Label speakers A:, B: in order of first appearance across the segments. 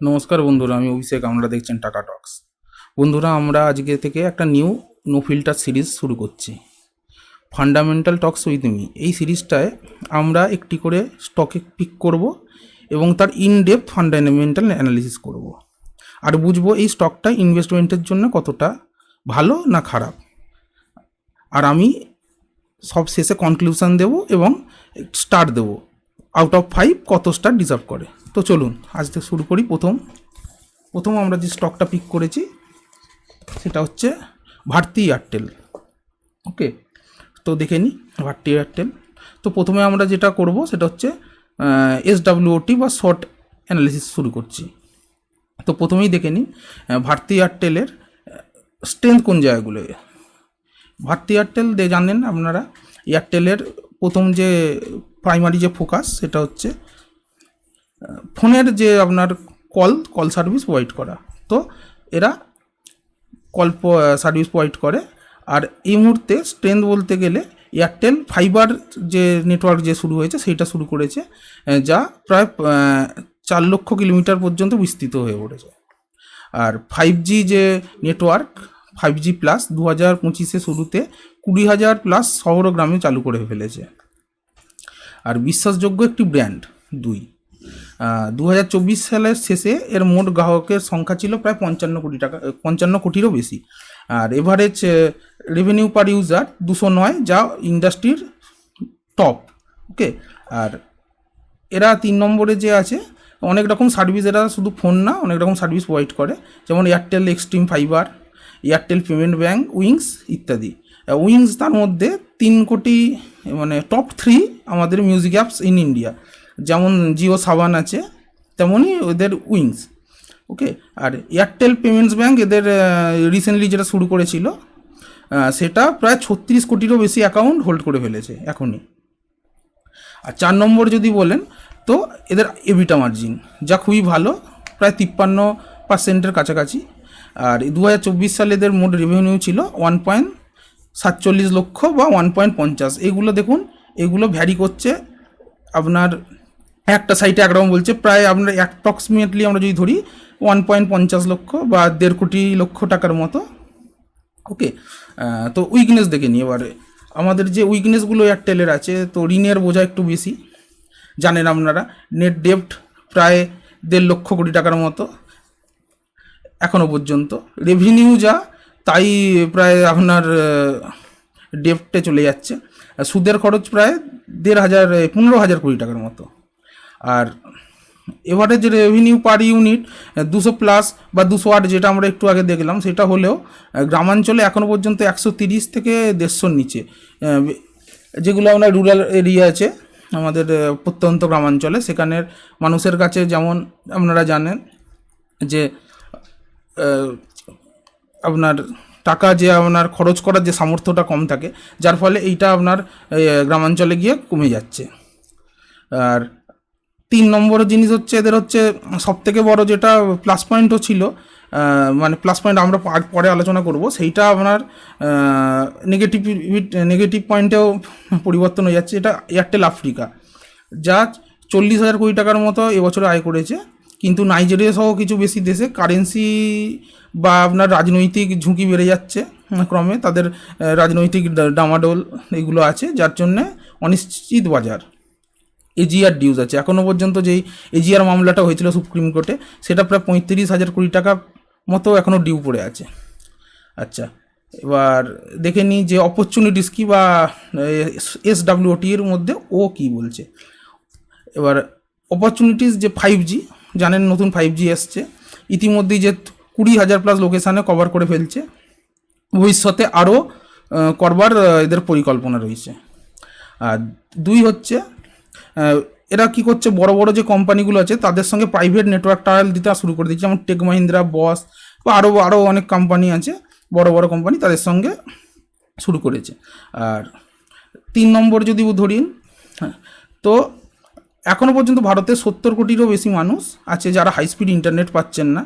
A: নমস্কার বন্ধুরা, আমি অভিষেক। আপনারা দেখছেন টাকা টক্স। বন্ধুরা, আমরা আজকে থেকে একটা নিউ নো ফিল্টার সিরিজ শুরু করছি, ফান্ডামেন্টাল টক্স উইথ মি। এই সিরিজটায় আমরা একটি করে স্টকে পিক করব এবং তার ইনডেপথ ফান্ডামেন্টাল অ্যানালিসিস করব, আর বুঝবো এই স্টকটা ইনভেস্টমেন্টের জন্য কতটা ভালো না খারাপ। আর আমি সব শেষে কনক্লুশন দেব এবং স্টার দেব, আউট অফ 5 কত স্টার ডিজার্ভ করে। তো চলুন আজ থেকে শুরু করি। প্রথম আমরা যে স্টকটা পিক করেছি সেটা হচ্ছে ভারতী এয়ারটেল। ওকে, তো দেখে নিই ভারতী এয়ারটেল। তো প্রথমে আমরা যেটা করব সেটা হচ্ছে SWOT বা শর্ট অ্যানালিসিস শুরু করছি। তো প্রথমেই দেখে নিই ভারতী এয়ারটেলের স্ট্রেংথ কোন জায়গাগুলো। ভারতী এয়ারটেল জানেন আপনারা, এয়ারটেলের প্রথম যে প্রাইমারি যে ফোকাস সেটা হচ্ছে ফোনের যে আপনার কল সার্ভিস প্রোভাইড করা। তো এরা কল সার্ভিস প্রোভাইড করে। আর এই মুহূর্তে স্ট্রেংথ বলতে গেলে এয়ারটেল ফাইবার যে নেটওয়ার্ক যে শুরু হয়েছে সেইটা শুরু করেছে, যা প্রায় 4 লক্ষ কিলোমিটার পর্যন্ত বিস্তৃত হয়ে পড়েছে। আর 5G যে নেটওয়ার্ক 5G প্লাস 2025 শুরুতে 20,000 প্লাস শহর ও গ্রামে চালু করে ফেলেছে। আর বিশ্বাসযোগ্য একটি ব্র্যান্ড। 2024 সালের শেষে এর মোট গ্রাহকের সংখ্যা ছিল প্রায় 55 কোটিরও বেশি। আর এভারেজ রেভিনিউ পার ইউজার 209, যা ইন্ডাস্ট্রির টপ। ওকে, আর এরা 3 নম্বরে যে আছে, অনেক রকম সার্ভিস, এরা শুধু ফোন না অনেক রকম সার্ভিস প্রোভাইড করে, যেমন Airtel Xstream Fiber, Airtel payment bank, Wings ইত্যাদি। উইংস তার মধ্যে 3 কোটি, মানে টপ 3 আমাদের মিউজিক অ্যাপস ইন ইন্ডিয়া। যেমন জিও সাবান আছে, তেমনই ওদের উইংস। ওকে, আর এয়ারটেল পেমেন্টস ব্যাঙ্ক এদের রিসেন্টলি যেটা শুরু করেছিল, সেটা প্রায় 36 কোটিরও বেশি অ্যাকাউন্ট হোল্ড করে ফেলেছে এখনই। আর 4 নম্বর যদি বলেন তো এদের এবিটা মার্জিন, যা খুবই ভালো, প্রায় 53% কাছাকাছি। আর 2024 সালে এদের মোট রেভিনিউ ছিল 1.47 লক্ষ বা 1.50। এগুলো দেখুন, এগুলো ভ্যারি করছে। আপনার একটা সাইটে একরকম বলছে, প্রায় আপনার অ্যাপ্রক্সিমেটলি আমরা যদি ধরি 1.50 লক্ষ বা 1.5 কোটি লক্ষ টাকার মতো। ওকে, তো উইকনেস দেখে নিই এবারে। আমাদের যে উইকনেসগুলো এয়ারটেলের আছে, তো ঋণের বোঝা একটু বেশি, জানেন আপনারা। নেট ডেপ্ট প্রায় 1.5 লক্ষ কোটি টাকার মতো এখনও পর্যন্ত। রেভিনিউ যা তাই প্রায় আপনার ডেপ্টে চলে যাচ্ছে। সুদের খরচ প্রায় 15,000 কোটি টাকার মতো। আর average revenue per unit 200 plus বা 208, যেটা আমরা একটু আগে দেখলাম, সেটা হলেও গ্রামাঞ্চলে এখনও পর্যন্ত 130 থেকে 150-র নিচে। যেগুলো আপনার রুরাল এরিয়া আছে আমাদের প্রত্যন্ত গ্রামাঞ্চলে, সেখানের মানুষের কাছে যেমন আপনারা জানেন যে আপনার টাকা যে আপনার খরচ করার যে সামর্থ্যটা কম থাকে, যার ফলে এইটা আপনার গ্রামাঞ্চলে গিয়ে কমে যাচ্ছে। আর 3 নম্বর জিনিস হচ্ছে এদের হচ্ছে সবথেকে বড় যেটা প্লাস পয়েন্টও ছিল, মানে প্লাস পয়েন্ট আমরা পরে আলোচনা করব, সেইটা আপনার নেগেটিভ পয়েন্টেও পরিবর্তন হয়ে যাচ্ছে। এটা এয়ারটেল আফ্রিকা, যা 40,000 কোটি টাকার মতো এবছরে আয় করেছে। কিন্তু নাইজেরিয়া সহ কিছু বেশি দেশে কারেন্সি বা আপনার রাজনৈতিক ঝুঁকি বেড়ে যাচ্ছে ক্রমে, তাদের রাজনৈতিক ডামাডোল এগুলো আছে, যার জন্যে অনিশ্চিত বাজার। এজিআর ডিউজ আছে এখনও পর্যন্ত, যেই এজিআর মামলাটা হয়েছিল সুপ্রিম কোর্টে, সেটা প্রায় 35,000 কোটি টাকা মতো এখনও ডিউ পড়ে আছে। আচ্ছা, এবার দেখে নিই যে অপরচুনিটিস কি, বা SWOT এর মধ্যে ও কি বলছে। এবার অপরচুনিটিস যে 5G, জানেন নতুন 5G এসছে, ইতিমধ্যেই যে 20,000 প্লাস লোকেশানে কভার করে ফেলছে, ভবিষ্যতে আরও করবার এদের পরিকল্পনা রয়েছে। আর 2 হচ্ছে এরা কি করছে, বড় বড় যে কোম্পানিগুলো আছে তাদের সঙ্গে প্রাইভেট নেটওয়ার্ক ট্রায়াল দিতে শুরু করে দিচ্ছে, যেমন টেক মাহিন্দ্রা, বস বা আরও অনেক কোম্পানি আছে, বড় বড় কোম্পানি, তাদের সঙ্গে শুরু করেছে। আর 3 নম্বর যদি ধরিন, তো এখনও পর্যন্ত ভারতে 70 কোটিরও বেশি মানুষ আছে যারা হাই স্পিড ইন্টারনেট পাচ্ছেন না।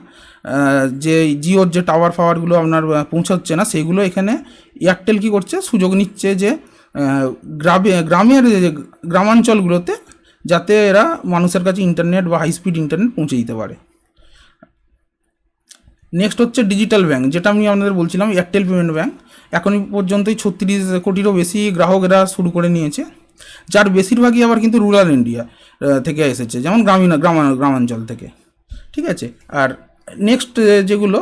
A: যে জিওর যে টাওয়ার ফাওয়ারগুলো আপনার পৌঁছাচ্ছে না, সেইগুলো এখানে এয়ারটেল কী করছে, সুযোগ নিচ্ছে যে গ্রামাঞ্চলগুলোতে যাতে এরা মানুষের কাছে ইন্টারনেট বা হাই স্পিড ইন্টারনেট পৌঁছে দিতে পারে। নেক্সট হচ্ছে ডিজিটাল ব্যাংক, যেটা আমি আপনাদের বলছিলাম এয়ারটেল পেমেন্ট ব্যাংক। এখনই পর্যন্তই 36 কোটিরও বেশি গ্রাহক এরা শুরু করে নিয়েছে, যার বেশিরভাগই আবার কিন্তু রুরাল ইন্ডিয়া থেকে এসেছে, যেমন গ্রামাঞ্চল থেকে। ঠিক আছে। আর নেক্সট যেগুলো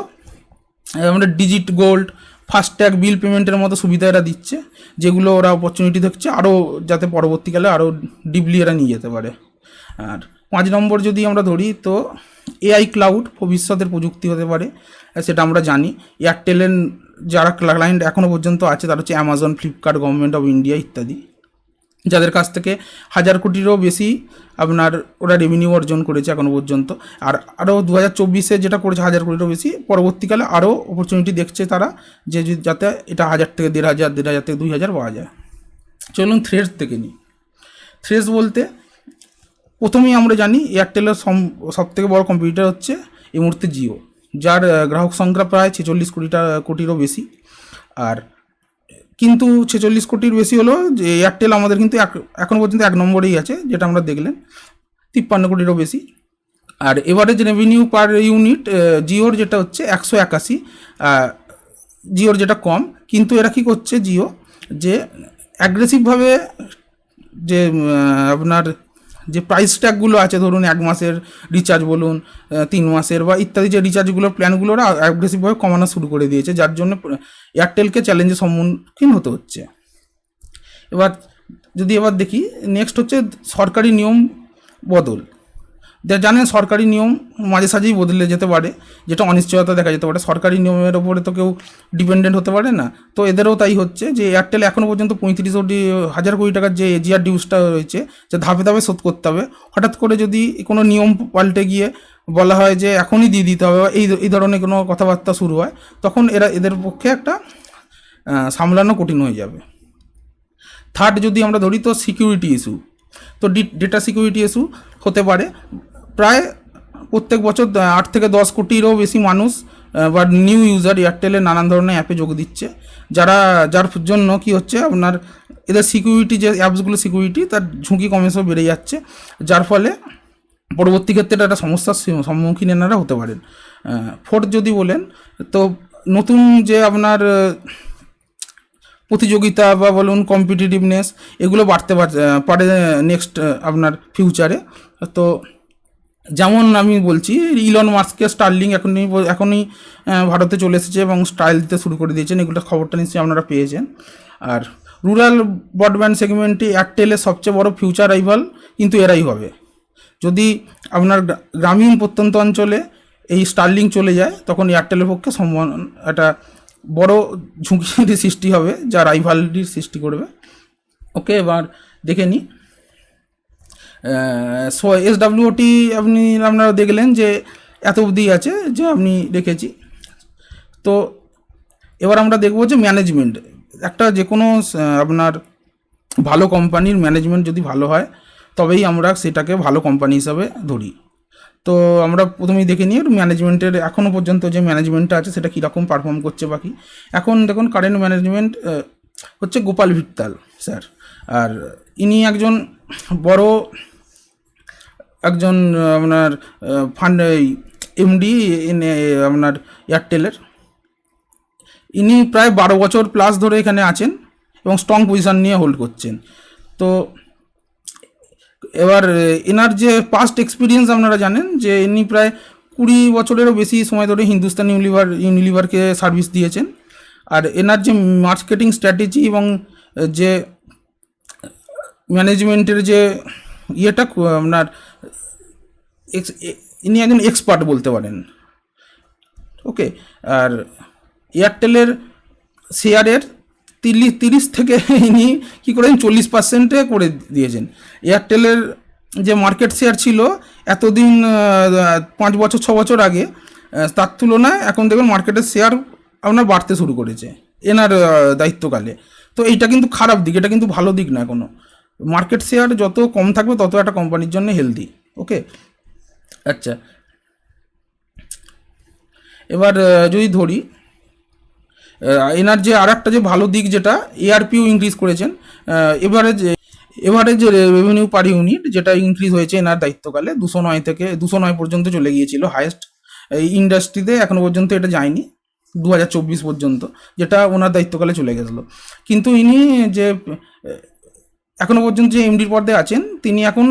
A: আমরা ডিজিট গোল্ড, ফাস্ট্যাগ, বিল পেমেন্টের মতো সুবিধা এরা দিচ্ছে, যেগুলো ওরা অপরচুনিটি দেখছে আরও, যাতে পরবর্তীকালে আরও ডিপলি এরা নিয়ে যেতে পারে। আর 5 নম্বর যদি আমরা ধরি, তো এআই ক্লাউড ভবিষ্যতের প্রযুক্তি হতে পারে, সেটা আমরা জানি। এয়ারটেলের যারা ক্লায়েন্ট এখনও পর্যন্ত আছে তারা হচ্ছে Amazon, Flipkart, government of India ইত্যাদি, যাদের কাছ থেকে 1000 কোটিরও বেশি আপনার ওরা রেভিনিউ অর্জন করেছে এখনও পর্যন্ত। আর আরও 2024-এ যেটা করেছে 1000 কোটিরও বেশি, পরবর্তীকালে আরও অপরচুনিটি দেখছে তারা, যে যাতে এটা 1000 থেকে 1500, 1500 থেকে 2000 পাওয়া যায়। চলুন থ্রেডস থেকে নিই। থ্রেডস বলতে প্রথমেই আমরা জানি এয়ারটেলের সবথেকে বড় কম্পিটিটর হচ্ছে এই মুহূর্তে জিও, যার গ্রাহক সংখ্যা প্রায় 46 কোটিরও বেশি। আর কিন্তু 46 কোটির বেশি হলো যে এয়ারটেল আমাদের কিন্তু এখনও পর্যন্ত 1 নম্বরেই আছে, যেটা আমরা দেখলেন 53 কোটিরও বেশি। আর এভারেজ রেভিনিউ পার ইউনিট জিওর যেটা হচ্ছে 181, জিওর যেটা কম। কিন্তু এরা কী করছে জিও, যে অ্যাগ্রেসিভভাবে যে আপনার যে প্রাইস ট্যাগগুলো আছে, ধরুন 1 মাসের রিচার্জ বলুন, 3 মাসের বা ইত্যাদি যে রিচার্জগুলোর প্ল্যানগুলো ওরা অ্যাগ্রেসিভভাবে কমানো শুরু করে দিয়েছে, যার জন্য এয়ারটেলকে চ্যালেঞ্জের সম্মুখীন হতে হচ্ছে। এবার দেখি, নেক্সট হচ্ছে সরকারি নিয়ম বদল। জানেন সরকারি নিয়ম মাঝে সাঝেই বদলে যেতে পারে, যেটা অনিশ্চয়তা দেখা যেতে পারে। সরকারি নিয়মের ওপরে তো কেউ ডিপেন্ডেন্ট হতে পারে না। তো এদেরও তাই হচ্ছে, যে এয়ারটেল এখনও পর্যন্ত 35,000 কোটি টাকার যে এজিআর ডিউসটা রয়েছে, যে ধাপে ধাপে শোধ করতে হবে। হঠাৎ করে যদি কোনো নিয়ম পাল্টে গিয়ে বলা হয় যে এখনই দিয়ে দিতে হবে, বা এই ধরনের কোনো কথাবার্তা শুরু হয়, তখন এদের পক্ষে একটা সামলানো কঠিন হয়ে যাবে। থার্ড যদি আমরা ধরি, তো সিকিউরিটি ইস্যু, তো ডেটা সিকিউরিটি ইস্যু হতে পারে। প্রায় প্রত্যেক বছর 8 থেকে 10 কোটিরও বেশি মানুষ বা নিউ ইউজার এয়ারটেলের নানান ধরনের অ্যাপে যোগ দিচ্ছে, যার জন্য কি হচ্ছে, আপনার এদের সিকিউরিটি যে অ্যাপসগুলো সিকিউরিটি তার ঝুঁকি ক্রমশ বেড়ে যাচ্ছে, যার ফলে পরবর্তী ক্ষেত্রে একটা সমস্যার সম্মুখীন এনারা হতে পারেন। ফোর্থ যদি বলেন, তো নতুন যে আপনার প্রতিযোগিতা বা বলুন কম্পিটিটিভনেস, এগুলো বাড়তে পারে নেক্সট আপনার ফিউচারে। তো যেমন আমি বলছি, ইলন মাস্কের স্টারলিংক এখনই ভারতে চলে এসেছে এবং ট্রায়াল দিতে শুরু করে দিয়েছেন, এগুলো খবরটা নিশ্চয়ই আপনারা পেয়েছেন। আর রুরাল ব্রডব্যান্ড সেগমেন্টে এয়ারটেলের সবচেয়ে বড় ফিউচার রাইভাল কিন্তু এরাই হবে। যদি আপনার গ্রামীণ প্রত্যন্ত অঞ্চলে এই স্টারলিংক চলে যায়, তখন এয়ারটেলের পক্ষে একটা বড় ঝুঁকির সৃষ্টি হবে, যা রাইভালরির সৃষ্টি করবে। ওকে, এবার দেখে নিই SWOT। আপনারা দেখলেন যে এত অবধি আছে, যে আপনি রেখেছি। তো এবার আমরা দেখব যে ম্যানেজমেন্ট, একটা যে কোনো আপনার ভালো কোম্পানির ম্যানেজমেন্ট যদি ভালো হয়, তবেই আমরা সেটাকে ভালো কোম্পানি হিসাবে ধরি। তো আমরা প্রথমেই দেখে নিই ম্যানেজমেন্টের এখনও পর্যন্ত যে ম্যানেজমেন্টটা আছে সেটা কীরকম পারফর্ম করছে বাকি। এখন দেখুন কারেন্ট ম্যানেজমেন্ট হচ্ছে গোপাল ভিত্তাল স্যার। আর ইনি একজন বড় আপনার ফান্ড এমডি আপনার এয়ারটেলের। ইনি প্রায় 12 বছর প্লাস ধরে এখানে আছেন এবং স্ট্রং পজিশন নিয়ে হোল্ড করছেন। তো এবার এনার যে পাস্ট এক্সপিরিয়েন্স আপনারা জানেন, যে ইনি প্রায় 20 বছরেরও বেশি সময় ধরে হিন্দুস্তান ইউনিলিভারকে সার্ভিস দিয়েছেন। আর এনার যে মার্কেটিং স্ট্র্যাটেজি এবং যে ম্যানেজমেন্টের যে ইয়েটা আপনার ইনি একজন এক্সপার্ট বলতে পারেন। ওকে, আর এয়ারটেলের শেয়ারের 30 থেকে ইনি কী করেছেন 40% করে দিয়েছেন। এয়ারটেলের যে মার্কেট শেয়ার ছিল এতদিন 5 বছর 6 বছর আগে, তার তুলনায় এখন দেখুন মার্কেটের শেয়ার আপনার বাড়তে শুরু করেছে এনার দায়িত্বকালে। তো এইটা কিন্তু খারাপ দিক, এটা কিন্তু ভালো দিক না কোনো। মার্কেট শেয়ার যত কম থাকবে তত একটা কোম্পানির জন্য হেলদি। ওকে, আচ্ছা, এবার যদি ধরি এনার যে আর একটা যে ভালো দিক, যেটা এআরপিও ইনক্রিজ করেছেন, এভারেজ রেভিনিউ পার ইউনিট যেটা ইনক্রিজ হয়েছে এনার দায়িত্বকালে 209 থেকে 209 পর্যন্ত চলে গিয়েছিল হায়েস্ট এই ইন্ডাস্ট্রিতে এখনো পর্যন্ত এটা যায়নি 2024 পর্যন্ত, যেটা ওনার দায়িত্বকালে চলে গেছিলো। কিন্তু ইনি যে এখনো পর্যন্ত যে এমডির পদে আছেন, তিনি এখন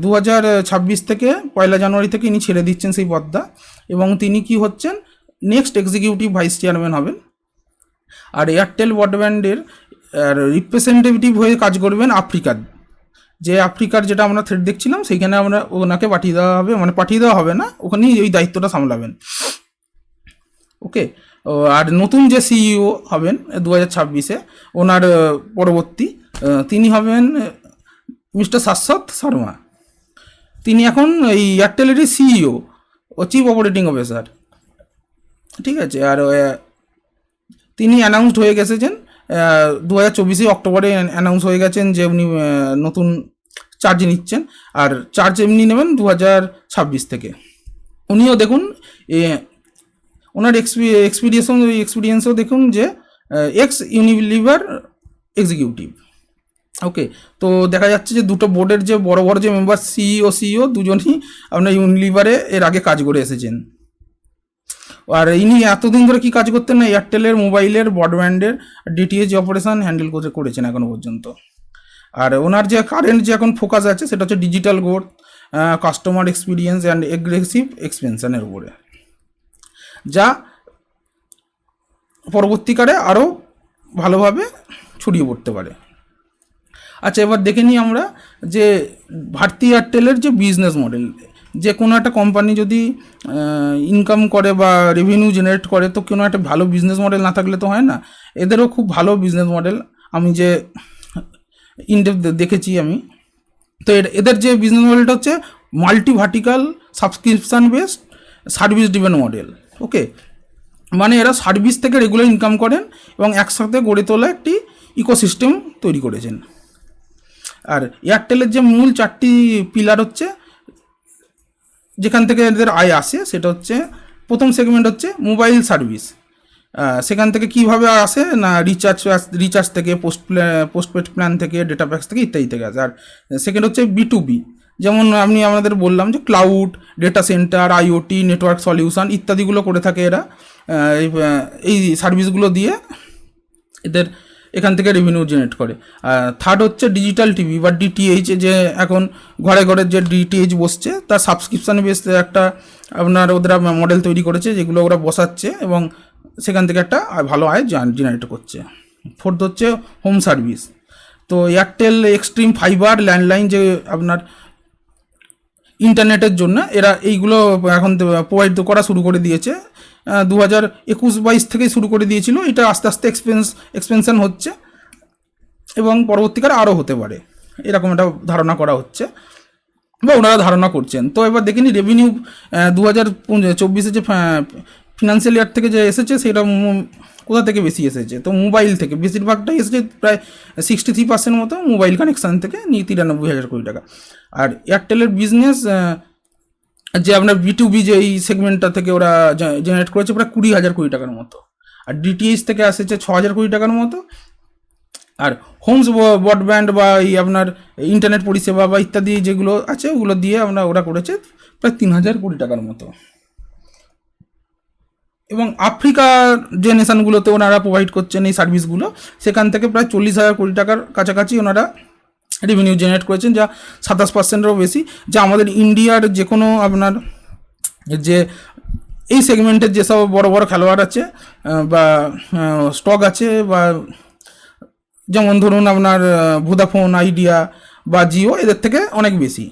A: 2026 থেকে 1 জানুয়ারি থেকে ইনি ছেড়ে দিচ্ছেন সেই পদটা, এবং তিনি কি হচ্ছেন নেক্সট এক্সিকিউটিভ ভাইস চেয়ারম্যান হবেন। আর এয়ারটেল ব্রডব্যান্ডের রিপ্রেজেন্টেটিভ হয়ে কাজ করবেন আফ্রিকার, যে আফ্রিকার যেটা আমরা থ্রেড দেখছিলাম সেইখানে আমরা ওনাকে পাঠিয়ে দেওয়া হবে, মানে পাঠিয়ে দেওয়া হবে না, ওখানেই ওই দায়িত্বটা সামলাবেন। ওকে। আর নতুন যে সিইও হবেন 2026-এ ওনার পরবর্তী, তিনি হবেন মিস্টার শাশ্বত শর্মা। তিনি এখন এই এয়ারটেলেরই সিইও ও চিফ অপারেটিং অফিসার, ঠিক আছে। আর তিনি অ্যানাউন্সড হয়ে গেছেন 2024 অক্টোবরে অ্যানাউন্স হয়ে গেছেন যে উনি নতুন চার্জ নিচ্ছেন, আর চার্জ এমনি নেবেন 2026 থেকে। উনিও দেখুন ওনার এক্সপিরিয়েন্সও দেখুন যে এক্স ইউনিলিভার এক্সিকিউটিভ। ওকে। তো দেখা যাচ্ছে যে দুটো বোর্ডের যে বড় বড় যে মেম্বার সিইও দুজনই আপনার ইউনিলিভারে এর আগে কাজ করে এসেছেন। আর ইনি এতদিন ধরে কি কাজ করতেন না, এয়ারটেলের মোবাইলের ব্রডব্যান্ডের ডিটিএইচ অপারেশন হ্যান্ডেল করেছেন এখনো পর্যন্ত। আর ওনার যে কারেন্ট যে এখন ফোকাস আছে সেটা হচ্ছে digital growth, customer experience and aggressive এক্সপেনশনের উপরে, যা পরবর্তীকালে আরও ভালোভাবে ছড়িয়ে পড়তে পারে। আচ্ছা, এবার দেখে নিই আমরা যে ভারতী এয়ারটেলের যে বিজনেস মডেল, যে কোনো একটা কোম্পানি যদি ইনকাম করে বা রেভিনিউ জেনারেট করে, তো কোনো একটা ভালো বিজনেস মডেল না থাকলে তো হয় না। এদেরও খুব ভালো বিজনেস মডেল আমি যে ইনডেপথ দেখেছি আমি। তো এদের যে বিজনেস মডেলটা হচ্ছে multi vertical subscription based service driven model. Okay. মানে এরা সার্ভিস থেকে রেগুলার ইনকাম করেন এবং একসাথে গড়ে তোলা একটি ইকোসিস্টেম তৈরি করেছেন। আর এয়ারটেলের যে মূল 4টি পিলার হচ্ছে যেখান থেকে এদের আয় আসে, সেটা হচ্ছে প্রথম সেগমেন্ট হচ্ছে মোবাইল সার্ভিস। সেখান থেকে কীভাবে আসে না, রিচার্জ থেকে, পোস্টপেড প্ল্যান থেকে, ডেটা প্যাক্স থেকে ইত্যাদি থেকে আসে। আর সেকেন্ড হচ্ছে B2B, যেমন আমি আপনাদের বললাম যে cloud, data centre, IoT, network solution ইত্যাদিগুলো করে থাকে এরা। এই সার্ভিসগুলো দিয়ে এদের এখান থেকে রেভিনিউ জেনারেট করে। থার্ড হচ্ছে ডিজিটাল টিভি বা ডিটিএইচ, যে এখন ঘরে ঘরে যে ডিটিএইচ বসছে তার সাবস্ক্রিপশান বেস একটা আপনার ওরা মডেল তৈরি করেছে, যেগুলো ওরা বসাচ্ছে এবং সেখান থেকে একটা ভালো আয় জেনারেট করছে। ফোর্থ হচ্ছে হোম সার্ভিস। তো এয়ারটেল এক্সট্রিম ফাইবার ল্যান্ডলাইন যে আপনার ইন্টারনেটের জন্য এরা এইগুলো এখন প্রোভাইড করা শুরু করে দিয়েছে। 2021-22 থেকেই শুরু করে দিয়েছিল, এটা আস্তে আস্তে এক্সপেনশন হচ্ছে এবং পরবর্তীকালে আরও হতে পারে এরকম একটা ধারণা করা হচ্ছে বা ওনারা ধারণা করছেন। তো এবার দেখিনি রেভিনিউ 2024 যে ফিনান্সিয়াল ইয়ার থেকে যে এসেছে সেটা কোথা থেকে বেশি এসেছে, তো মোবাইল থেকে বেশিরভাগটাই এসেছে, প্রায় 63% মতো মোবাইল কানেকশান থেকে নিয়ে 93,000 কোটি টাকা। আর এয়ারটেলের বিজনেস যে আপনার B2B যে এই সেগমেন্টটা থেকে ওরা জেনারেট করেছে প্রায় 20,000 কোটি টাকার মতো। আর ডিটিএইচ থেকে আসেছে 6,000 কোটি টাকার মতো। আর হোমস ব্রডব্যান্ড বা এই আপনার ইন্টারনেট পরিষেবা বা ইত্যাদি যেগুলো আছে ওগুলো দিয়ে ওরা করেছে প্রায় 3,000 কোটি টাকার মতো। এবং আফ্রিকার যে নেশানগুলোতে ওনারা প্রোভাইড করছেন এই সার্ভিসগুলো, সেখান থেকে প্রায় 40,000 কোটি টাকার কাছাকাছি ওনারা রেভিনিউ জেনারেট করেছেন, যা 27%-এরও বেশি। যা আমাদের ইন্ডিয়ার যে কোনো আপনার যে এই সেগমেন্টের যেসব বড় বড় খেলোয়াড় আছে বা স্টক আছে, বা যেমন ধরুন আপনার ভোদাফোন, আইডিয়া বা জিও, এদের থেকে অনেক বেশি।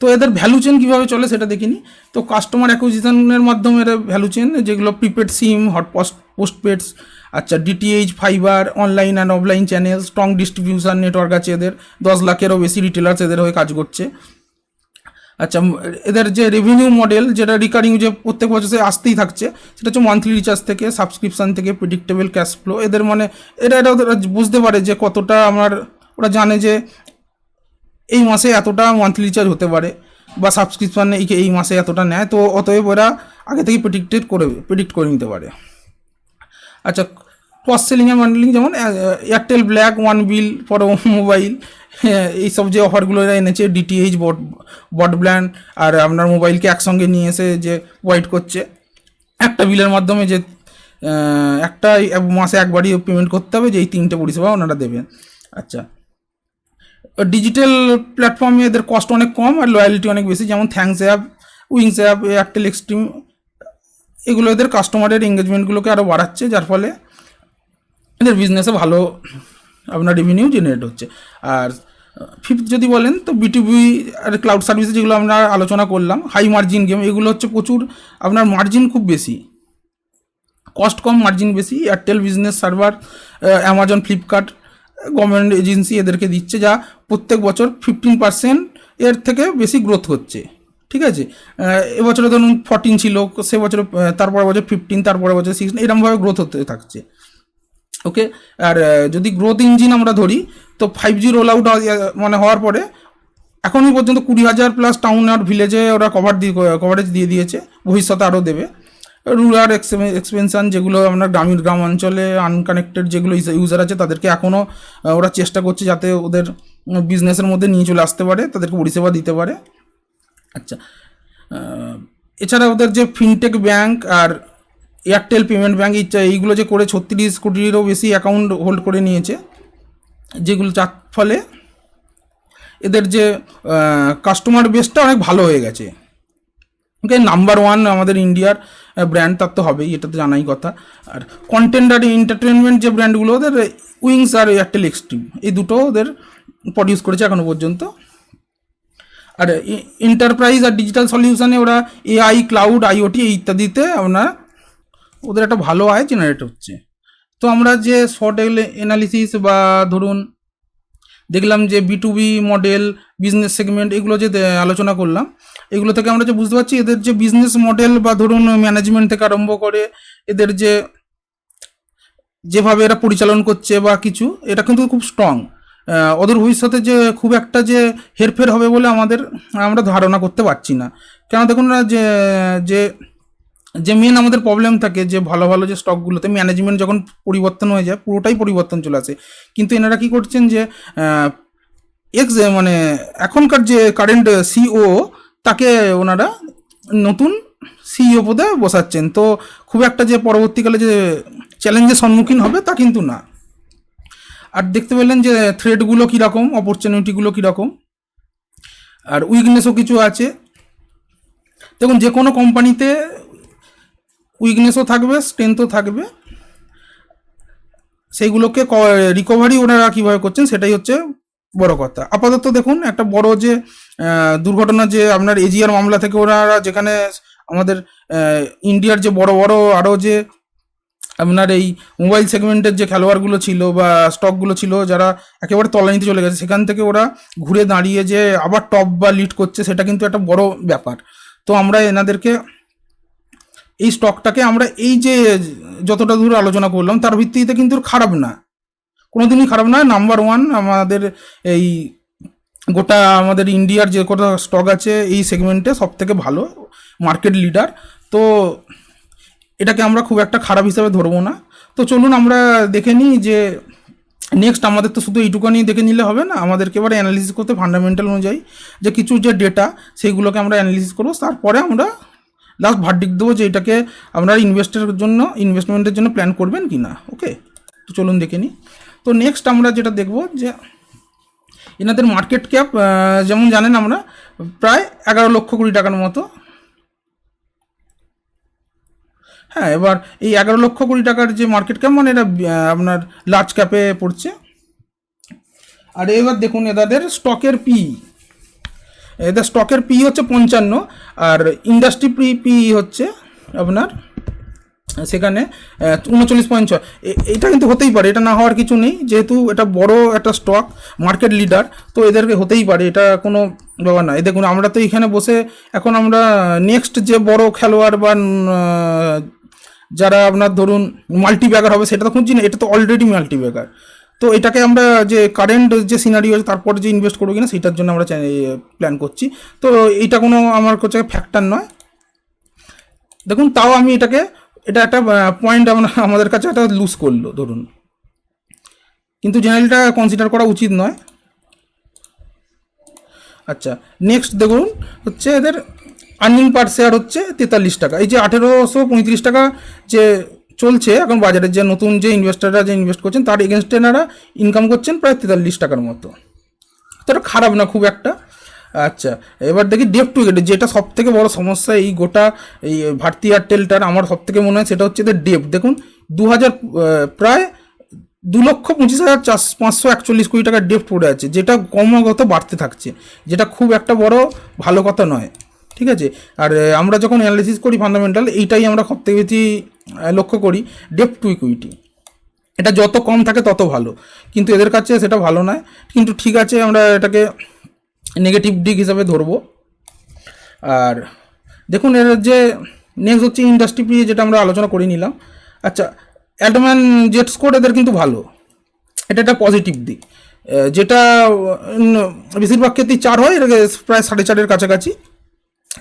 A: তো এদের ভ্যালু চেন কীভাবে চলে সেটা দেখিনি। তো কাস্টমার অ্যাকুইজিশনের মাধ্যমে এর ভ্যালু চেন, যেগুলো প্রিপেড সিম, পোস্টপেডস, আচ্ছা DTH, fibre, online and offline channel, strong distribution network আছে এদের, 10 লাখেরও বেশি রিটেলার্স এদের হয়ে কাজ করছে। আচ্ছা, এদের যে রেভিনিউ মডেল যেটা রিকারিং যে প্রত্যেক বছর আসতেই থাকছে, সেটা হচ্ছে মান্থলি রিচার্জ থেকে, সাবস্ক্রিপশান থেকে, প্রেডিক্টেবল ক্যাশ ফ্লো। এদের মানে এটা ওরা বুঝতে পারে যে কতটা ওরা জানে যে এই মাসে এতটা মান্থলি রিচার্জ হতে পারে বা সাবস্ক্রিপশান এই মাসে এতটা নেয়, তো অতএব ওরা আগে থেকে প্রেডিক্ট করে নিতে পারে। আচ্ছা, ক্রস সেলিং এর বান্ডেলিং, যেমন Airtel black, one bill for mobile, এইসব যে অফারগুলো এরা এনেছে, ডিটিএইচ ব্রডব্যান্ড আর আপনার মোবাইলকে একসঙ্গে নিয়ে এসে যে প্রোভাইড করছে একটা বিলের মাধ্যমে, যে একটা মাসে একবারই পেমেন্ট করতে হবে, যে এই 3টে পরিষেবা ওনারা দেবেন। আচ্ছা, ডিজিটাল প্ল্যাটফর্মে এদের কস্ট অনেক কম আর লয়ালিটি অনেক বেশি, যেমন Thanks app, Wings app, Airtel Xstream, এগুলো এদের কাস্টমারের এঙ্গেজমেন্টগুলোকে আরও বাড়াচ্ছে, যার ফলে এদের বিজনেসে ভালো আপনার রেভিনিউ জেনারেট হচ্ছে। আর ফিফথ যদি বলেন তো বিটুবি আর ক্লাউড সার্ভিস, যেগুলো আমরা আলোচনা করলাম, হাই মার্জিন গেম, এগুলো হচ্ছে প্রচুর আপনার মার্জিন খুব বেশি, কস্ট কম মার্জিন বেশি। Airtel business server, Amazon, Flipkart, government agency এদেরকে দিচ্ছে, যা প্রত্যেক বছর 15% এর থেকে বেশি গ্রোথ হচ্ছে। ঠিক আছে, এবছরে ধরুন 14 ছিল, সে বছর তারপরে বছর 15, তারপরে বছর 16, এরকমভাবে গ্রোথ হতে থাকছে। ওকে, আর যদি গ্রোথ ইঞ্জিন আমরা ধরি তো 5G রোল আউট মানে হওয়ার পরে এখনই পর্যন্ত 20,000 প্লাস টাউন আর ভিলেজে ওরা কভারেজ দিয়ে দিয়েছে, ভবিষ্যতে আরও দেবে। রুরাল এক্সপেনশন, যেগুলো আপনার গ্রাম অঞ্চলে আনকানেক্টেড যেগুলো ইউজার আছে তাদেরকে এখনও ওরা চেষ্টা করছে যাতে ওদের বিজনেসের মধ্যে নিয়ে চলে আসতে পারে, তাদেরকে পরিষেবা দিতে পারে। আচ্ছা, এছাড়া ওদের যে ফিনটেক ব্যাংক আর এয়ারটেল পেমেন্ট ব্যাঙ্ক, এইগুলো যে করে 36 কোটিরও বেশি অ্যাকাউন্ট হোল্ড করে নিয়েছে, যেগুলো যার ফলে এদের যে কাস্টমার বেসটা অনেক ভালো হয়ে গেছে। ওকে, নাম্বার 1 আমাদের ইন্ডিয়ার ব্র্যান্ড, তার তো হবেই, এটা তো জানাই কথা। আর কন্টেন্ট আর এন্টারটেনমেন্ট যে ব্র্যান্ডগুলো ওদের, উইংস আর এয়ারটেল এক্সট্রিম, এই দুটো ওদের প্রডিউস করেছে এখনো পর্যন্ত। আর এন্টারপ্রাইজ আর ডিজিটাল সলিউশনে ওরা এআই, ক্লাউড, আইওটি ইত্যাদিতে আপনার ওদের একটা ভালো আয় জেনারেট হচ্ছে। তো আমরা যে শর্ট অ্যানালিসিস বা ধরুন দেখলাম যে বিটুবি মডেল, বিজনেস সেগমেন্ট, এগুলো যে আলোচনা করলাম, এগুলো থেকে আমরা যে বুঝতে পারছি এদের যে বিজনেস মডেল বা ধরুন ম্যানেজমেন্ট থেকে আরম্ভ করে এদের যেভাবে এরা পরিচালন করছে বা কিছু, এটা কিন্তু খুব স্ট্রং। ওদের ভবিষ্যতে যে খুব একটা যে হেরফের হবে বলে আমরা ধারণা করতে পারছি না। কেন দেখুন না, যে যে মেন আমাদের প্রবলেম থাকে যে ভালো ভালো যে স্টকগুলোতে ম্যানেজমেন্ট যখন পরিবর্তন হয়ে যায়, পুরোটাই পরিবর্তন চলে আসে। কিন্তু এনারা কি করছেন যে মানে এখনকার যে কারেন্ট সিও, তাকে ওনারা নতুন সিইও পদে বসাচ্ছেন। তো খুব একটা যে পরবর্তীকালে যে চ্যালেঞ্জের সম্মুখীন হবে তা কিন্তু না। আর দেখতে পেলেন যে থ্রেটগুলো কীরকম, অপরচুনিটিগুলো কীরকম, আর উইকনেসও কিছু আছে। দেখুন, যে কোনো কোম্পানিতে উইকনেসও থাকবে, স্ট্রেংথও থাকবে, সেইগুলোকে রিকভারি ওনারা কীভাবে করছেন সেটাই হচ্ছে বড় কথা। আপাতত দেখুন, একটা বড় যে দুর্ঘটনা, যে আপনার এজিআর মামলা থেকে ওনারা, যেখানে আমাদের ইন্ডিয়ার যে বড় বড় আরও যে আপনার এই মোবাইল সেগমেন্টের যে খেলোয়াড়গুলো ছিল বা স্টকগুলো ছিল, যারা একেবারে তলানিতে চলে গেছে, সেখান থেকে ওরা ঘুরে দাঁড়িয়ে যে আবার টপ বা লিড করছে, সেটা কিন্তু একটা বড় ব্যাপার। তো আমরা এনাদেরকে, এই স্টকটাকে আমরা এই যে যতটা দূর আলোচনা করলাম তার ভিত্তিতে কিন্তু খারাপ না, কোনোদিনই খারাপ না। নাম্বার 1 আমাদের এই গোটা আমাদের ইন্ডিয়ার যে কটা স্টক আছে এই সেগমেন্টে সব থেকে ভালো, মার্কেট লিডার। তো এটাকে আমরা খুব একটা খারাপ হিসাবে ধরবো না। তো চলুন আমরা দেখে নিই যে নেক্সট, আমাদের তো শুধু এইটুকানি দেখে নিলে হবে না, আমাদেরকে এবার অ্যানালিসিস করতে ফান্ডামেন্টাল অনুযায়ী যে কিছু যে ডেটা, সেইগুলোকে আমরা অ্যানালিসিস করবো, তারপরে আমরা লাস্ট ভার্ডিক্ট দেবো যে এটাকে আপনারা ইনভেস্টমেন্টের জন্য প্ল্যান করবেন কি না। ওকে, তো চলুন দেখে নিই। তো নেক্সট আমরা যেটা দেখব যে এনাদের মার্কেট ক্যাপ, যেমন জানেন আমরা প্রায় 11 লক্ষ কোটি টাকার মতো। হ্যাঁ, এবার এই 11 লক্ষ কোটি টাকার যে মার্কেট ক্যাপ, মানে এটা আপনার লার্জ ক্যাপে পড়ছে। আর এবার দেখুন এদের স্টকের পি হচ্ছে 55, আর ইন্ডাস্ট্রি পি হচ্ছে আপনার সেখানে 39.6। এটা কিন্তু হতেই পারে, এটা না হওয়ার কিছু নেই, যেহেতু এটা বড় একটা স্টক, মার্কেট লিডার, তো এদেরকে হতেই পারে, এটা কোনো ব্যাপার না। দেখুন, আমরা তো এখানে বসে এখন আমরা নেক্সট যে বড় খেলোয়াড় বা যারা আপনার ধরুন মাল্টিব্যাগার হবে সেটা তো খুঁজছি না, এটা তো অলরেডি মাল্টিব্যাগার। তো এটাকে আমরা যে কারেন্ট যে সিনারিও আছে তারপরে যে ইনভেস্ট করবো কিনা সেটার জন্য আমরা প্ল্যান করছি। তো এইটা কোনো আমার কাছে ফ্যাক্টর নয়। দেখুন, তাও আমি এটাকে এটা একটা পয়েন্ট আমাদের কাছে একটা লুজ করলো ধরুন, কিন্তু জেনারেলটা কনসিডার করা উচিত নয়। আচ্ছা, নেক্সট দেখুন হচ্ছে এদের আর্নিং পার শেয়ার হচ্ছে 43 টাকা। এই যে 1835 টাকা যে চলছে এখন বাজারে, যে নতুন যে ইনভেস্টাররা যে ইনভেস্ট করছেন তার এগেনস্টে এনারা ইনকাম করছেন প্রায় 43 টাকার মতো। তো এটা খারাপ না খুব একটা। আচ্ছা, এবার দেখি ডেপ টু ইকুইটি, যেটা সব থেকে বড় সমস্যা এই গোটা এই ভারতী এয়ারটেলটার আমার সব থেকে মনে হয় সেটা হচ্ছে এদের ডেপ। দেখুন প্রায় 2,25,541 কোটি টাকার ডেপ্ট পড়ে আছে, যেটা ক্রমাগত বাড়তে থাকছে, যেটা খুব একটা বড় ভালো কথা নয়। ঠিক আছে, আর আমরা যখন অ্যানালিসিস করি ফান্ডামেন্টাল, এইটাই আমরা সব থেকে বেশি লক্ষ্য করি, ডেপ্ট টু ইকুইটি। এটা যত কম থাকে তত ভালো, কিন্তু এদের কাছে সেটা ভালো নয়। কিন্তু ঠিক আছে, আমরা এটাকে নেগেটিভ দিক হিসাবে ধরবো। আর দেখুন এর যে নেক্সট হচ্ছে ইন্ডাস্ট্রি পি, যেটা আমরা আলোচনা করে নিলাম। আচ্ছা, অ্যাডম্যান জেট স্কোর এদের কিন্তু ভালো, এটা একটা পজিটিভ দিক, যেটা বেশিরভাগ ক্ষেত্রেই 4 হয়, এটাকে প্রায় 4.5-এর কাছাকাছি,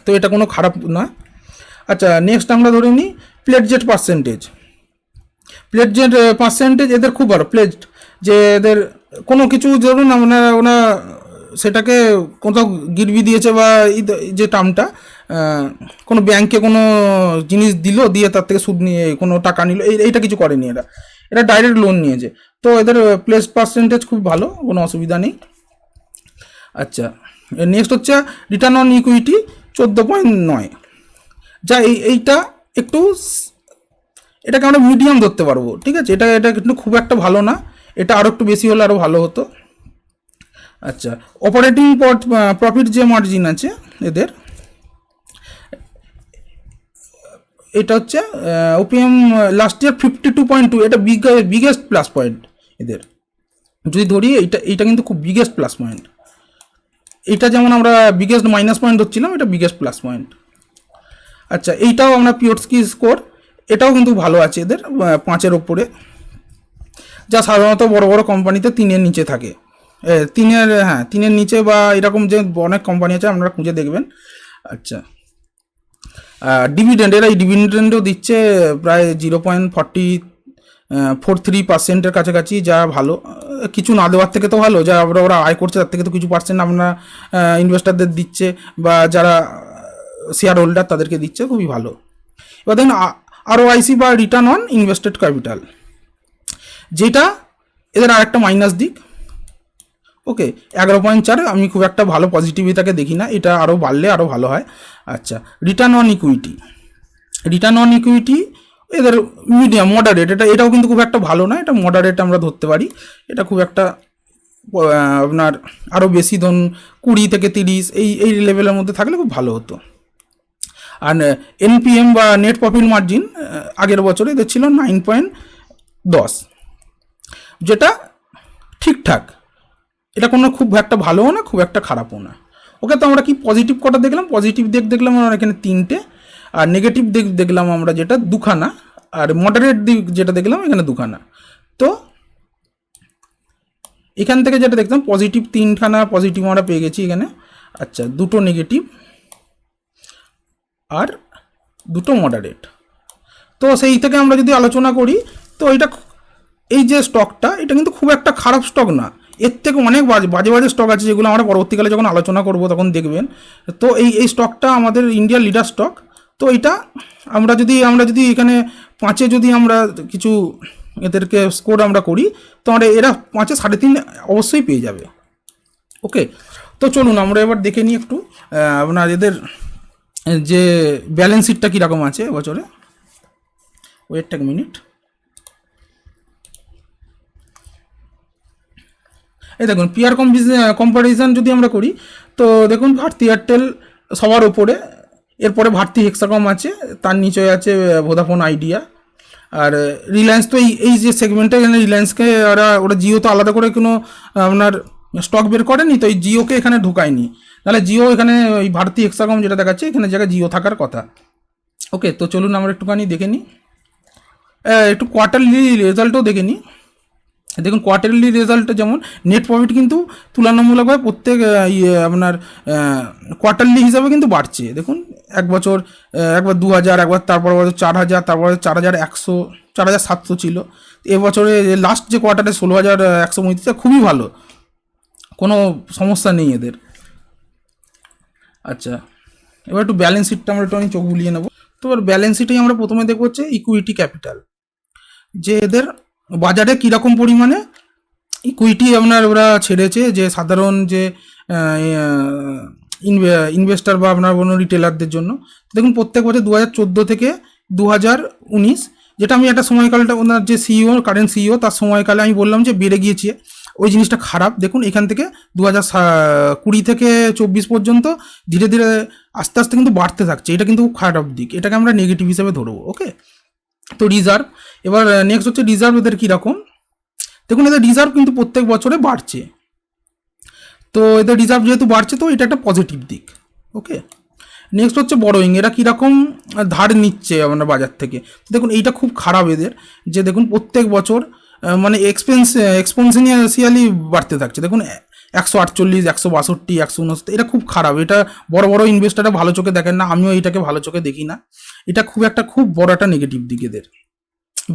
A: তো এটা কোনো খারাপ না। আচ্ছা, নেক্সট আমরা ধরে নিই plate jet percentage. Plate jet percentage এদের খুব ভালো। প্লেট যে এদের কোনো কিছু ধরুন ওনা সেটাকে কোথাও গিরবি দিয়েছে, বা যে টার্মটা কোনো ব্যাংকে কোনো জিনিস দিল, দিয়ে তার থেকে সুদ নিয়ে কোনো টাকা নিল, এইটা কিছু করেনি এরা ডাইরেক্ট লোন নিয়েছে। তো এদের প্লেস পার্সেন্টেজ খুব ভালো, কোনো অসুবিধা নেই। আচ্ছা, নেক্সট হচ্ছে রিটার্ন অন ইকুইটি 14.9, যা এইটা একটু, এটাকে আমরা মিডিয়াম ধরতে পারবো। ঠিক আছে, এটা কিন্তু খুব একটা ভালো না, এটা আরও একটু বেশি হলে আরও ভালো হতো। আচ্ছা, অপারেটিং প্রফিট যে মার্জিন আছে এদের, এটা হচ্ছে ওপিএম লাস্ট ইয়ার 52.2, এটা বিগেস্ট প্লাস পয়েন্ট এদের। যদি ধরি এইটা কিন্তু খুব বিগেস্ট প্লাস পয়েন্ট। এটা যেমন আমরা বিগেস্ট মাইনাস পয়েন্ট ধরছিলাম, এটা বিগেস্ট প্লাস পয়েন্ট। আচ্ছা, এইটাও আমরা পিওরস্কি স্কোর, এটাও কিন্তু ভালো আছে এদের, 5-এর ওপরে, যা সাধারণত বড় বড় কোম্পানিতে 3-এর নিচে থাকে। 3-এর নিচে বা এরকম যে অনেক কোম্পানি আছে আপনারা খুঁজে দেখবেন। আচ্ছা, ডিভিডেন্ড, এরা এই ডিভিডেন্ডও দিচ্ছে প্রায় 0.43% কাছাকাছি, যা ভালো। কিছু না দেওয়ার থেকে তো ভালো, যা ওরা আয় করছে তার থেকে তো কিছু পার্সেন্ট আপনারা ইনভেস্টারদের দিচ্ছে, বা যারা শেয়ার হোল্ডার তাদেরকে দিচ্ছে, খুবই ভালো। এবার দেখুন আরওআইসি বা রিটার্ন অন ইনভেস্টেড ক্যাপিটাল, যেটা এদের আরেকটা মাইনাস দিক। ওকে, 11.4, আমি খুব একটা ভালো পজিটিভিটাকে দেখি না, এটা আরও বাড়লে আরও ভালো হয়। আচ্ছা, রিটার্ন অন ইকুইটি এদের মিডিয়াম মডারেট, এটাও কিন্তু খুব একটা ভালো না, এটা মডারেট আমরা ধরতে পারি। এটা খুব একটা আপনার আরও বেশি ধরুন 20 থেকে 30 এই লেভেলের মধ্যে থাকলে খুব ভালো হতো। আর এনপিএম বা নেট প্রফিট মার্জিন আগের বছরে এদের ছিল 9.10, যেটা ঠিকঠাক, এটা কোনো খুব একটা ভালোও না, খুব একটা খারাপও না। ওকে, তো আমরা কি পজিটিভ কটা দেখলাম? পজিটিভ দিক দেখলাম আমরা এখানে 3টে, আর নেগেটিভ দিক দেখলাম আমরা যেটা 2খানা, আর মডারেট দিক যেটা দেখলাম এখানে 2খানা। তো এখান থেকে যেটা দেখলাম পজিটিভ 3খানা পজিটিভ আমরা পেয়ে গেছি এখানে। আচ্ছা, 2টো নেগেটিভ আর 2টো মডারেট। তো সেই থেকে আমরা যদি আলোচনা করি, তো এই যে স্টকটা, এটা কিন্তু খুব একটা খারাপ স্টক না, এর থেকে অনেক বাজে স্টক আছে, যেগুলো আমরা পরবর্তীকালে যখন আলোচনা করব তখন দেখবেন। তো এই স্টকটা আমাদের ইন্ডিয়ার লিডার স্টক। তো এটা আমরা যদি এখানে 5-এ যদি আমরা কিছু এদেরকে স্কোর আমরা করি, তো আমরা এরা 5-এ 3.5 অবশ্যই পেয়ে যাবে। ওকে, তো চলুন আমরা এবার দেখে নিই একটু আপনার এদের যে ব্যালেন্স শিটটা কীরকম আছে বছরে। ওয়েট এক মিনিট। এই দেখুন, পিআর কম্পারিজন যদি আমরা করি, তো দেখুন ভারতী এয়ারটেল সবার ওপরে, এরপরে ভারতী হেক্সাকম আছে, তার নিচে আছে ভোদাফোন আইডিয়া, আর রিলায়েন্স। তো এই যে সেগমেন্টটা, এখানে রিলায়েন্সকে ওরা জিও তো আলাদা করে কোনো আপনার স্টক বের করেনি, তো এই জিওকে এখানে ঢোকায়নি, তাহলে জিও এখানে ওই ভারতী হেক্সাকম যেটা দেখাচ্ছে এখানে জায়গায় জিও থাকার কথা। ওকে, তো চলুন আমরা একটুখানি দেখে নিই, একটু কোয়ার্টারলি রেজাল্টও দেখে নিই। দেখুন কোয়ার্টারলি রেজাল্টে যেমন নেট প্রফিট কিন্তু তুলনামূলকভাবে প্রত্যেক আপনার কোয়ার্টারলি হিসাবে কিন্তু বাড়ছে। দেখুন এক বছর একবার 2000, একবার তারপর বছর 4000, তারপর 4100, 4700 ছিল। এবছরে লাস্ট যে কোয়ার্টারে 16135 খুবই ভালো, কোনো সমস্যা নেই এদের। আচ্ছা, এবার একটু ব্যালেন্স শিটটা আমরা একটু আমি চোখ বুলিয়ে নেবো। তো এবার ব্যালেন্স শিটেই আমরা প্রথমে দেখবো হচ্ছে ইকুইটি ক্যাপিটাল, যে এদের বাজারে কীরকম পরিমাণে ইকুইটি আপনার ওরা ছেড়েছে, যে সাধারণ যে ইনভেস্টার বা আপনার কোনো রিটেলারদের জন্য। দেখুন প্রত্যেক বছর 2014 থেকে 2019, যেটা আমি একটা সময়কালটা ওনার যে সিইও, কারেন্ট সিইও, তার সময়কালে আমি বললাম যে বেড়ে গিয়েছে, ওই জিনিসটা খারাপ। দেখুন এখান থেকে 2020 থেকে 24 পর্যন্ত ধীরে ধীরে আস্তে আস্তে কিন্তু বাড়তে থাকছে, এটা কিন্তু খুব খারাপ দিক, এটাকে আমরা নেগেটিভ হিসেবে ধরবো। ওকে, তো রিজার্ভ, এবার নেক্সট হচ্ছে রিজার্ভ এদের কীরকম। দেখুন এদের রিজার্ভ কিন্তু প্রত্যেক বছরে বাড়ছে, তো এদের রিজার্ভ যেহেতু বাড়ছে তো এটা একটা পজিটিভ দিক। ওকে, নেক্সট হচ্ছে বড়োয়িং, এরা কীরকম ধার নিচ্ছে আপনার বাজার থেকে। তো দেখুন এইটা খুব খারাপ এদের, যে দেখুন প্রত্যেক বছর মানে এক্সপেন্সিয়ালি বাড়তে থাকছে। দেখুন 148, 162, 169, এটা খুব খারাপ। এটা বড় বড় ইনভেস্টাররা ভালো চোখে দেখেন না, আমিও এইটাকে ভালো চোখে দেখি না। এটা খুব বড় একটা নেগেটিভ দিক এদের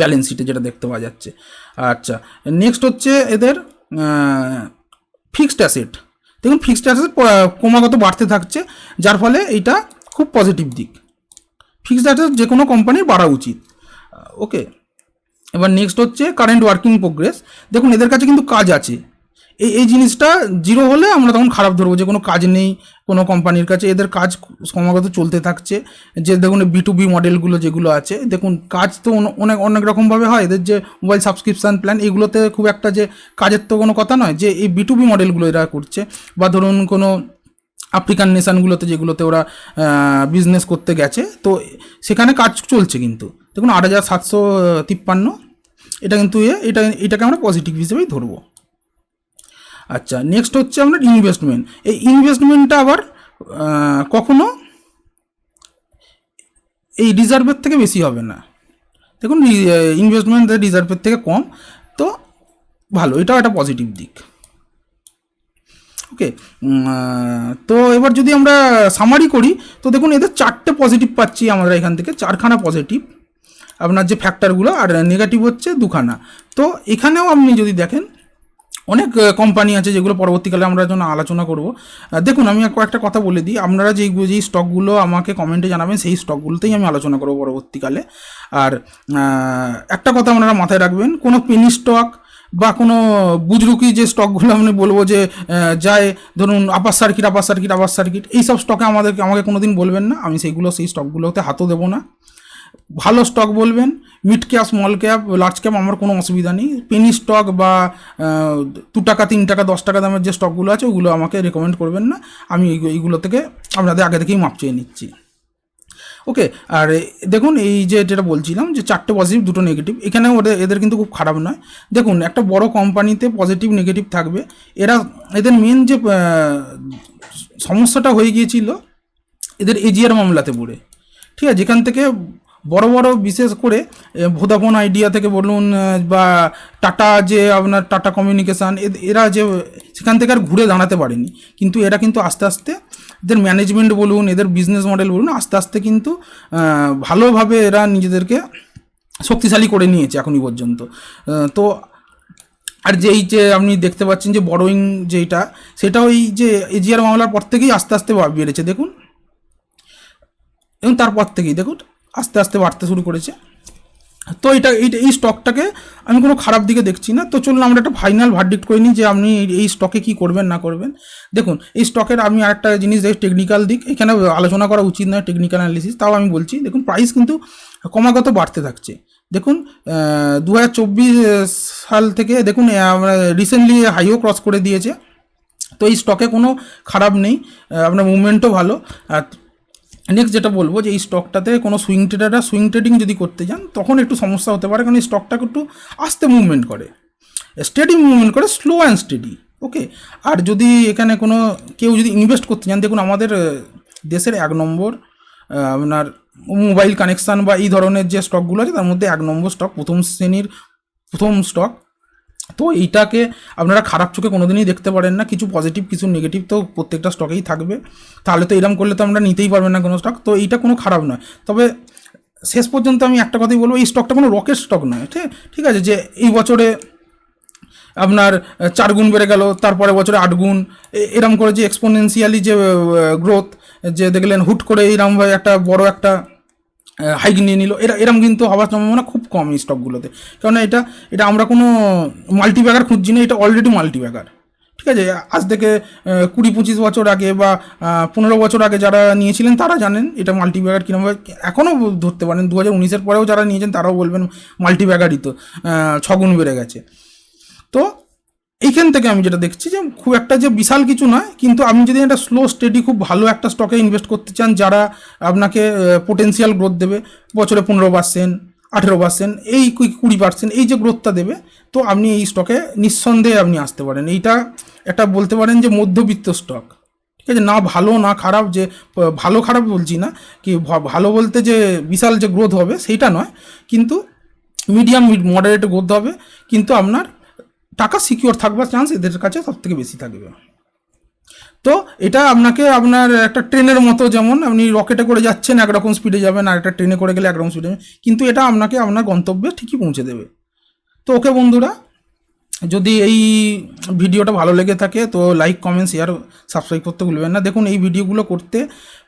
A: ব্যালেন্স শিটে যেটা দেখতে পাওয়া যাচ্ছে। আচ্ছা, নেক্সট হচ্ছে এদের ফিক্সড অ্যাসেট। দেখুন ফিক্সড অ্যাসেট ক্রমাগত বাড়তে থাকছে, যার ফলে এইটা খুব পজিটিভ দিক। ফিক্সড অ্যাসেট যে কোনো কোম্পানির বাড়া উচিত। ওকে, এবার নেক্সট হচ্ছে কারেন্ট ওয়ার্কিং প্রোগ্রেস। দেখুন এদের কাছে কিন্তু কাজ আছে, এই জিনিসটা জিরো হলে আমরা তখন খারাপ ধরবো, যে কোনো কাজ নেই কোনো কোম্পানির কাছে। এদের কাজ ক্রমাগত চলতে থাকছে, যে দেখুন B2B মডেলগুলো যেগুলো আছে, দেখুন কাজ তো অনেক রকমভাবে হয়। এদের যে মোবাইল সাবস্ক্রিপশান প্ল্যান, এগুলোতে খুব একটা যে কাজের তো কোনো কথা নয়, যে এই B2B মডেলগুলো এরা করছে। বা ধরুন কোনো আফ্রিকান নেশানগুলোতে যেগুলোতে ওরা বিজনেস করতে গেছে, তো সেখানে কাজ চলছে। কিন্তু দেখুন 8753, এটা কিন্তু এটাকে আমরা পজিটিভ হিসেবেই ধরবো। আচ্ছা, নেক্সট হচ্ছে আপনার ইনভেস্টমেন্ট। এই ইনভেস্টমেন্টটা আবার কখনো এই রিজার্ভের থেকে বেশি হবে না। দেখুন ইনভেস্টমেন্ট রিজার্ভের থেকে কম, তো ভালো, এটাও একটা পজিটিভ দিক। ওকে, তো এবার যদি আমরা সামারি করি, তো দেখুন এদের 4টে পজিটিভ পাচ্ছি আমরা এখান থেকে, 4খানা পজিটিভ আপনার যে ফ্যাক্টরগুলো, আর নেগেটিভ হচ্ছে 2খানা। তো এখানেও আপনি যদি দেখেন অনেক কোম্পানি আছে যেগুলো পরবর্তীকালে আমরা যখন আলোচনা করব। দেখুন আমি কয়েকটা কথা বলে দিই, আপনারা যেই স্টকগুলো আমাকে কমেন্টে জানাবেন সেই স্টকগুলোতেই আমি আলোচনা করব পরবর্তীকালে। আর একটা কথা আপনারা মাথায় রাখবেন, কোনো পেনি স্টক বা কোনো বুজরুকি যে স্টকগুলো আমি বলবো যে যায় ধরুন আপার সার্কিট, এইসব স্টকে আমাকে কোনো দিন বলবেন না, আমি সেই স্টকগুলোতে হাতও দেবো না। ভালো স্টক বলবেন, mid cap, small cap, large cap, আমার কোনো অসুবিধা নেই। পেনি স্টক বা 2 টাকা, 3 টাকা, 10 টাকা দামের যে স্টকগুলো আছে ওগুলো আমাকে রেকমেন্ড করবেন না, আমি এইগুলো থেকে আপনাদের আগে থেকেই মাপ চেয়ে নিচ্ছি। ওকে, আর দেখুন এই যেটা বলছিলাম যে 4টে পজিটিভ 2টো নেগেটিভ, এখানে এদের কিন্তু খুব খারাপ নয়। দেখুন একটা বড় কোম্পানিতে পজিটিভ নেগেটিভ থাকবে। এদের মেন যে সমস্যাটা হয়ে গিয়েছিল এদের এজিআর মামলাতে পড়ে, ঠিক আছে, যেখান থেকে বড় বড় বিশেষ করে ভোদাফোন আইডিয়া থেকে বলুন বা টাটা, যে আপনার টাটা কমিউনিকেশান, এরা যে সেখান থেকে আর ঘুরে দাঁড়াতে পারেনি। কিন্তু এরা কিন্তু আস্তে আস্তে এদের ম্যানেজমেন্ট বলুন, এদের বিজনেস মডেল বলুন, আস্তে আস্তে কিন্তু ভালোভাবে এরা নিজেদেরকে শক্তিশালী করে নিয়েছে এখনই পর্যন্ত। তো আর যে আপনি দেখতে পাচ্ছেন যে বড়োয়িং যেটা, সেটাও এই যে এজিআর মামলার পর থেকেই আস্তে আস্তে বেড়েছে দেখুন, এবং তারপর থেকেই দেখুন আস্তে আস্তে বাড়তে শুরু করেছে। তো এই স্টকটাকে আমি কোনো খারাপ দিকে দেখছি না। তো চলুন আমরা একটা ফাইনাল ভার্ডিক্ট করে নিই যে আপনি এই স্টকে কী করবেন না করবেন। দেখুন এই স্টকের আমি আরেকটা জিনিস দেখি, টেকনিক্যাল দিক, এখানে আলোচনা করা উচিত নয় টেকনিক্যাল অ্যানালিসিস, তাও আমি বলছি। দেখুন প্রাইস কিন্তু ক্রমাগত বাড়তে থাকছে। দেখুন 2024 সাল থেকে দেখুন রিসেন্টলি হাইও ক্রস করে দিয়েছে। তো এই স্টকে কোনো খারাপ নেই, আপনার মুভমেন্টও ভালো। আর নেক্সট যেটা বলবো যে এই স্টকটাতে কোনো সুইং ট্রেডিং যদি করতে যান তখন একটু সমস্যা হতে পারে, কারণ এই স্টকটাকে একটু আস্তে মুভমেন্ট করে, স্টেডি মুভমেন্ট করে, স্লো অ্যান্ড স্টেডি। ওকে, আর যদি এখানে কোনো কেউ যদি ইনভেস্ট করতে চান, দেখুন আমাদের দেশের 1 নম্বর আপনার মোবাইল কানেকশান বা এই ধরনের যে স্টকগুলো আছে তার মধ্যে 1 নম্বর স্টক, প্রথম শ্রেণীর প্রথম স্টক তো এইটাকে আপনারা খারাপ চোখে কোনোদিনই দেখতে পারেন না, কিছু পজিটিভ কিছু নেগেটিভ তো প্রত্যেকটা স্টকেই থাকবে, তাহলে তো এরকম করলে তো আমরা নিতেই পারবেন না কোনো স্টক। তো এইটা কোনো খারাপ নয়, তবে শেষ পর্যন্ত আমি একটা কথাই বলবো, এই স্টকটা কোনো রকেট স্টক নয়, ঠিক আছে, যে এই বছরে আপনার 4 গুণ বেড়ে গেল, তারপরে বছরে 8 গুণ, এরম করে যে এক্সপোনেনশিয়ালি যে গ্রোথ, যে দেখলেন হুট করে এইরমভাবে একটা বড় একটা হাইক নিয়ে নিল, এরম কিন্তু হওয়ার সম্ভাবনা খুব কম এই স্টকগুলোতে। কারণ এটা আমরা কোনো মাল্টিব্যাগার খুঁজছি না, এটা অলরেডি মাল্টিব্যাগার, ঠিক আছে। আজ থেকে 20-25 বছর আগে বা 15 বছর আগে যারা নিয়েছিলেন তারা জানেন এটা মাল্টিব্যাগার কীরকমভাবে, এখনও ধরতে পারেন 2019-এর পরেও যারা নিয়েছেন তারাও বলবেন মাল্টিব্যাগারই তো, 6 গুণ বেড়ে গেছে। তো এইখান থেকে আমি যেটা দেখছি যে খুব একটা যে বিশাল কিছু নয়, কিন্তু আপনি যদি একটা স্লো স্টেডি খুব ভালো একটা স্টকে ইনভেস্ট করতে চান, যারা আপনাকে পোটেন্সিয়াল গ্রোথ দেবে, বছরে 15%, 18%, এই 20% এই যে গ্রোথটা দেবে, তো আপনি এই স্টকে নিঃসন্দেহে আপনি আসতে পারেন। এইটা একটা বলতে পারেন যে মধ্যবিত্ত স্টক, ঠিক আছে, না ভালো না খারাপ, যে ভালো খারাপ বলছি না, কি ভালো বলতে যে বিশাল যে গ্রোথ হবে সেইটা নয়, কিন্তু মিডিয়াম মডারেট গ্রোথ হবে, কিন্তু আপনার টাকা সিকিওর থাকবার চান্স এদের কাছে সব থেকে বেশি থাকবে। তো এটা আপনাকে আপনার একটা ট্রেনের মতো, যেমন আপনি রকেটে করে যাচ্ছেন একরকম স্পিডে যাবেন, আর একটা ট্রেনে করে গেলে একরকম স্পিডে যাবেন, কিন্তু এটা আপনাকে আপনার গন্তব্যে ঠিকই পৌঁছে দেবে। তো ওকে বন্ধুরা, যদি এই ভিডিওটা ভালো লেগে থাকে তো লাইক, কমেন্ট, শেয়ার, সাবস্ক্রাইব করতে ভুলবেন না। দেখুন এই ভিডিওগুলো করতে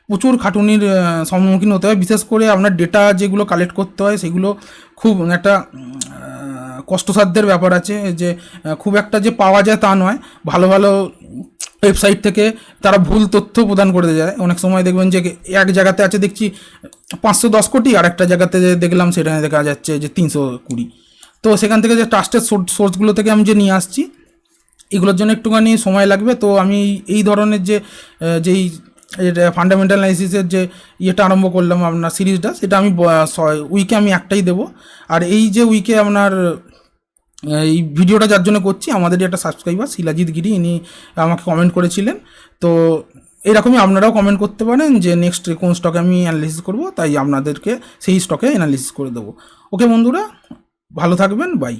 A: প্রচুর খাটুনির সম্মুখীন হতে হয়, বিশেষ করে আপনার ডেটা যেগুলো কালেক্ট করতে হয় সেগুলো খুব একটা কষ্টসাধ্যের ব্যাপার আছে, যে খুব একটা যে পাওয়া যায় তা নয়। ভালো ভালো ওয়েবসাইট থেকে তারা ভুল তথ্য প্রদান করে যায়। অনেক সময় দেখবেন যে এক জায়গাতে আছে দেখছি 510 কোটি, আর একটা জায়গাতে দেখলাম সেখানে দেখা যাচ্ছে যে 320। তো সেখান থেকে যে ট্রাস্টেড সোর্সগুলো থেকে আমি যে নিয়ে আসছি, এগুলোর জন্য একটুখানি সময় লাগবে। তো আমি এই ধরনের যেই ফান্ডামেন্টাল অ্যানালিসিসের যে ইয়েটা আরম্ভ করলাম আপনার সিরিজটা, সেটা আমি উইকে আমি একটাই দেবো। আর এই যে উইকে আপনার এই ভিডিওটা যার জন্য করছি, আমাদেরই একটা সাবস্ক্রাইবার শিলাজিৎ গিরি, ইনি আমাকে কমেন্ট করেছিলেন। তো এরকমই আপনারাও কমেন্ট করতে পারেন যে নেক্সট কোন স্টকে আমি অ্যানালিসিস করব, তাই আপনাদেরকে সেই স্টকে অ্যানালিসিস করে দেবো। ওকে বন্ধুরা, ভালো থাকবেন, বাই।